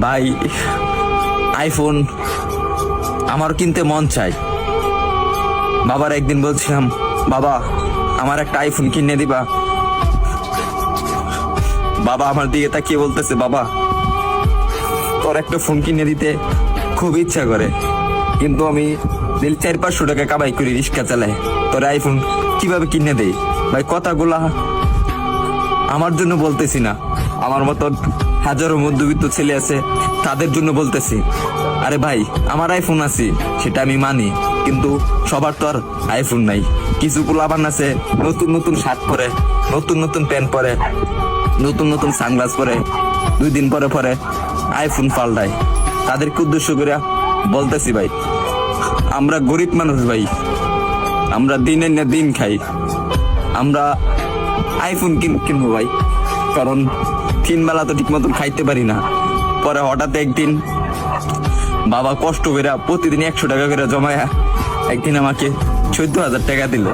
ভাই আইফোন আমার কিনতে মন চাই। বাবার একদিন বলছিলাম, বাবা আমার একটা আইফোন কিনে দিবা। বাবা আমার দিকে তাকিয়ে বলতেছে, বাবা তোর একটা ফোন কিনে দিতে খুব ইচ্ছা করে, কিন্তু আমি 400-500 টাকা কামাই করি, রিক্সা চালাই, তোর আইফোন কিভাবে কিনে দেই? ভাই কথাগুলা আমার জন্য বলতেছি না, আমার মতন হাজারো মধ্যবিত্ত ছেলে আছে তাদের জন্য বলতেছি। আরে ভাই আমার আইফোন আছে সেটা আমি মানি, কিন্তু সবার তো আর আইফোন নাই। কিছু পোলাপান আছে নতুন নতুন শার্ট পরে, নতুন নতুন প্যান্ট পরে, নতুন নতুন সানগ্লাস পরে, 2 দিন পরে পরে আইফোন পাল্টায়। তাদেরকে উদ্দেশ্য করে বলতেছি, ভাই আমরা গরিব মানুষ, ভাই আমরা দিনের না দিন খাই, আমরা আইফোন কিনবো ভাই, কারণ 3 বেলা তো ঠিক মতন খাইতে পারি না। পরে হঠাৎ একদিন বাবা কষ্ট করে প্রতিদিন 100 টাকা করে জমায়া একদিন আমাকে 14,000 টাকা দিল।